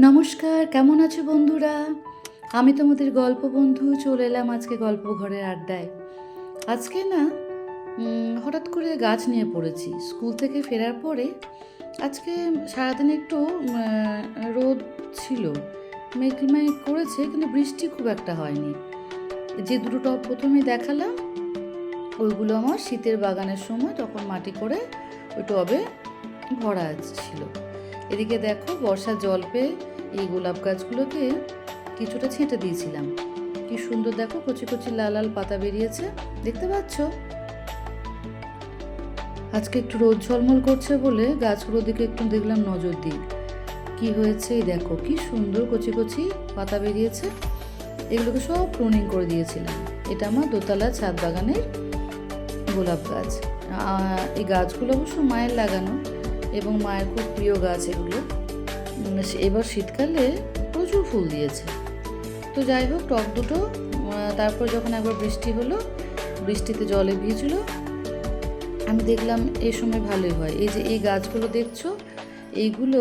নমস্কার, কেমন আছো বন্ধুরা? আমি তোমাদের গল্প বন্ধু চলে এলাম আজকে গল্প ঘরের আড্ডায়। আজকে না হঠাৎ করে গাছ নিয়ে পড়েছি। স্কুল থেকে ফেরার পরে আজকে সারাদিন একটু রোদ ছিল, মেঘ করেছে, কিন্তু বৃষ্টি খুব একটা হয়নি। যে দুটো টব প্রথমেই দেখালাম, ওইগুলো আমার শীতের বাগানের সময় তখন মাটি করে ওই টবে ভরা ছিল। এদিকে দেখো, বর্ষার জল পেয়ে এই গোলাপ গাছগুলোকে কিছুটা ছেঁটে দিয়েছিলাম। কি সুন্দর দেখো, কচি কচি লাল লাল পাতা বেরিয়েছে, দেখতে পাচ্ছ? আজকে একটু রোদ ঝলমল করছে বলে গাছগুলোর দিকে একটু দেখলাম নজর দিই। কি হয়েছে এই দেখো, কি সুন্দর কচি কচি পাতা বেরিয়েছে। এগুলোকে সব প্রুনিং করে দিয়েছিলাম। এটা আমার দোতলা ছাদ বাগানের গোলাপ গাছ। এই গাছগুলো অবশ্য মায়ের লাগানো এবং মায়ের খুব প্রিয় গাছ এগুলো। এবার শীতকালে প্রচুর ফুল দিয়েছে। তো যাই হোক, টব দুটো তারপর যখন একবার বৃষ্টি হলো, বৃষ্টিতে জলে ভিজলো, আমি দেখলাম এই সময় ভালোই হয়। এই যে এই গাছগুলো দেখছো, এইগুলো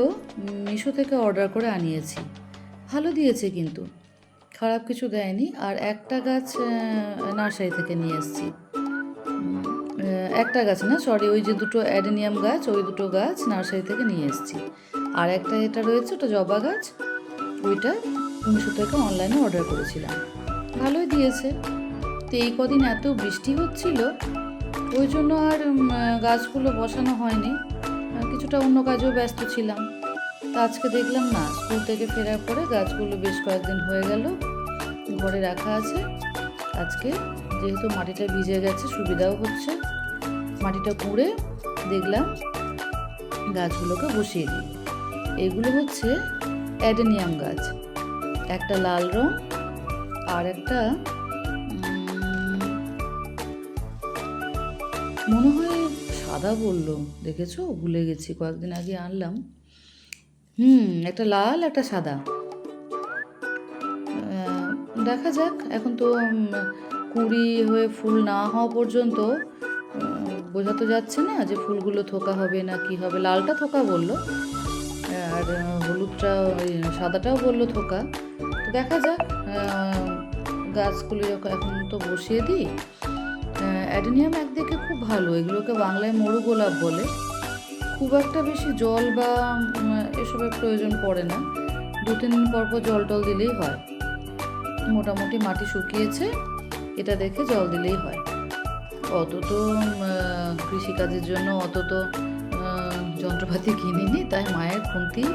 মিশো থেকে অর্ডার করে আনিয়েছি। ভালো দিয়েছে, কিন্তু খারাপ কিছু দেয়নি। আর একটা গাছ নার্সারি থেকে নিয়ে এসেছি। একটা গাছ না, সরি, ওই যে দুটো অ্যাডেনিয়াম গাছ, ওই দুটো গাছ নার্সারি থেকে নিয়ে এসেছি। আর একটা এটা রয়েছে, ওটা জবা গাছ, ওইটা মিশো থেকে অনলাইনে অর্ডার করেছিলাম। ভালোই দিয়েছে। তো এই কদিন এত বৃষ্টি হচ্ছিল, ওই জন্য আর গাছগুলো বসানো হয়নি। কিছুটা অন্য কাজেও ব্যস্ত ছিলাম। তা আজকে দেখলাম না, স্কুল থেকে ফেরার পরে গাছগুলো বেশ কয়েকদিন হয়ে গেল ঘরে রাখা আছে। আজকে যেহেতু মাটিটা ভিজে গেছে, সুবিধাও হচ্ছে। মাটিটা কুঁড়ে দেখলাম গাছগুলোকে বসিয়ে দিই। এগুলো হচ্ছে অ্যাডেনিয়াম গাছ, একটা লাল রং আর একটা মনে হয় সাদা বললো, দেখেছো, ভুলে গেছি, কয়েকদিন আগে আনলাম। একটা লাল একটা সাদা। দেখা যাক, এখন তো কুঁড়ি হয়ে ফুল না হওয়া পর্যন্ত বোঝা তো যাচ্ছে না যে ফুলগুলো থোকা হবে না কি হবে। লালটা থোকা বললো, আর হলুদটা ওই সাদাটাও বললো থোকা। তো দেখা যাক, গাছগুলো এখন তো বসিয়ে দিই। অ্যাডেনিয়াম একদিকে খুব ভালো, এগুলোকে বাংলায় মরু গোলাপ বলে। খুব একটা বেশি জল বা এসবের প্রয়োজন পড়ে না, 2-3 দিন পর পর জল টল দিলেই হয়। মোটামুটি মাটি শুকিয়েছে এটা দেখে জল দিলেই হয়। অত তো কৃষিকাজের জন্য অত তো যন্ত্রপাতি কিনিনি, তাই মায়ের খুন্তি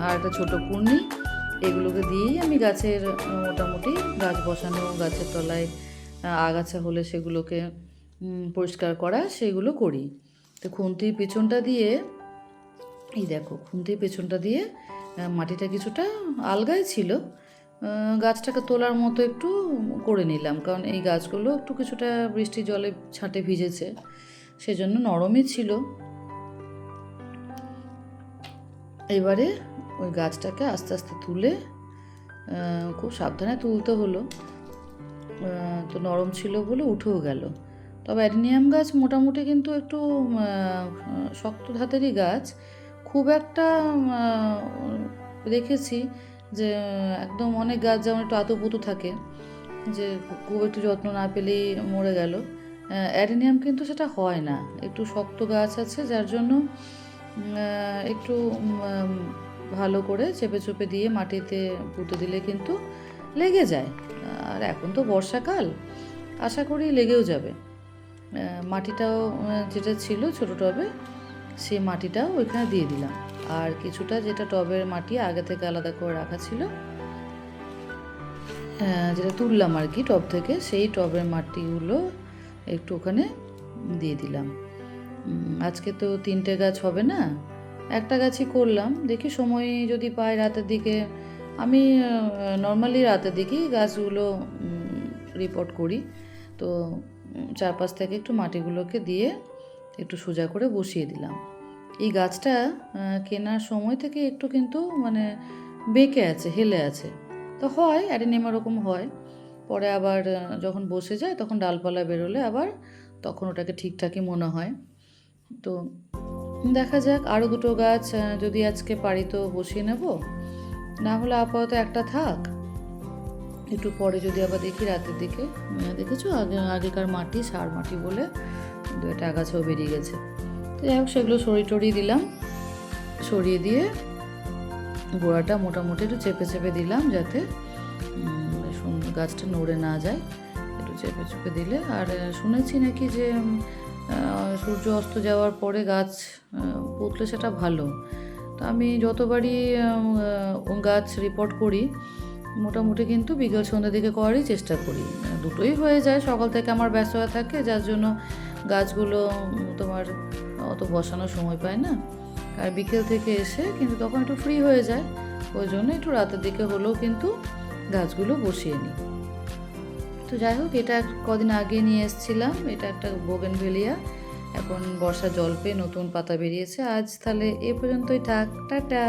আর একটা ছোটো কুর্নি, এগুলোকে দিয়েই আমি গাছের মোটামুটি গাছ বসানো, গাছের তলায় আগাছা হলে সেগুলোকে পরিষ্কার করা, সেগুলো করি। তো খুন্তির পেছনটা দিয়ে, এই দেখো, খুন্তির পেছনটা দিয়ে মাটিটা কিছুটা আলগাই ছিল, গাছটাকে তোলার মতো একটু করে নিলাম, কারণ এই গাছগুলো একটু কিছুটা বৃষ্টি জলে ছাঁটে ভিজেছে, সেজন্য নরমই ছিল। এবারে ওই গাছটাকে আস্তে আস্তে তুলে, খুব সাবধানে তুলতে হলো, তো নরম ছিল বলে উঠেও গেল। তবে অ্যাডেনিয়াম গাছ মোটামুটি কিন্তু একটু শক্ত ধাতেরই গাছ। খুব একটা দেখেছি যে একদম অনেক গাছ যেমন একটু আতুপুতু থাকে, যে খুব একটু যত্ন না পেলেই মরে গেল। অ্যাডেনিয়াম কিন্তু সেটা হয় না, একটু শক্ত গাছ আছে, যার জন্য একটু ভালো করে চেপে চুপে দিয়ে মাটিতে পুঁতে দিলে কিন্তু লেগে যায়। আর এখন তো বর্ষাকাল, আশা করি লেগেও যাবে। মাটিটাও যেটা ছিল ছোটো টবে, সেই মাটিটাও ওইখানে দিয়ে দিলাম। আর কিছুটা যেটা টবের মাটি আগে থেকে আলাদা করে রাখা ছিল, যেটা তুললাম আর কি টব থেকে, সেই টবের মাটিগুলো একটু ওখানে দিয়ে দিলাম। আজকে তো 3টে গাছ হবে না, একটা গাছই করলাম। দেখি সময় যদি পাই রাতের দিকে, আমি নর্মালি রাতের দিকেই গাছগুলো রিপোর্ট করি। তো চারপাশ থেকে একটু মাটিগুলোকে দিয়ে একটু সোজা করে বসিয়ে দিলাম। এই গাছটা কেনার সময় থেকে একটু কিন্তু মানে বেঁকে আছে, হেলে আছে। তো হয়, অ্যাডেনিয়াম এরকম হয়, পরে আবার যখন বসে যায় তখন ডালপালা বেরোলে আবার তখন ওটাকে ঠিকঠাকই মনে হয়। তো দেখা যাক আরও দুটো গাছ যদি আজকে পারি তো বসিয়ে নেব, না হলে আপাতত একটা থাক। একটু পরে যদি আবার দেখি রাতের দিকে, দেখেছো আগেকার মাটি সার মাটি বলে দু একটা আগাছাও বেরিয়ে গেছে। তো যাই হোক সেগুলো সরিয়ে দিলাম, সরিয়ে দিয়ে গোড়াটা মোটামুটি একটু চেপে চেপে দিলাম যাতে গাছটা নড়ে না যায়, একটু চেপে চেপে দিলে। আর শুনেছি নাকি যে সূর্য অস্ত যাওয়ার পরে গাছ পুঁতলে সেটা ভালো। তো আমি যতবারই গাছ রিপোর্ট করি মোটামুটি কিন্তু বিকেল সন্ধ্যের দিকে করারই চেষ্টা করি, দুটোই হয়ে যায়। সকাল থেকে আমার ব্যস্ত হয়ে থাকে যার জন্য গাছগুলো তোমার অত বসানোর সময় পায় না, আর বিকেল থেকে এসে কিন্তু তখন একটু ফ্রি হয়ে যায়, ওই জন্য একটু রাতের দিকে হলেও কিন্তু গাছগুলো বসিয়ে নিই। তো যাই হোক এটা কদিন আগে নিয়ে এসেছিলাম, এটা একটা বোগেনভেলিয়া, এখন বর্ষা জল পেয়ে নতুন পাতা বেরিয়েছে। আজ তাহলে এ পর্যন্তই থাক, টাটা।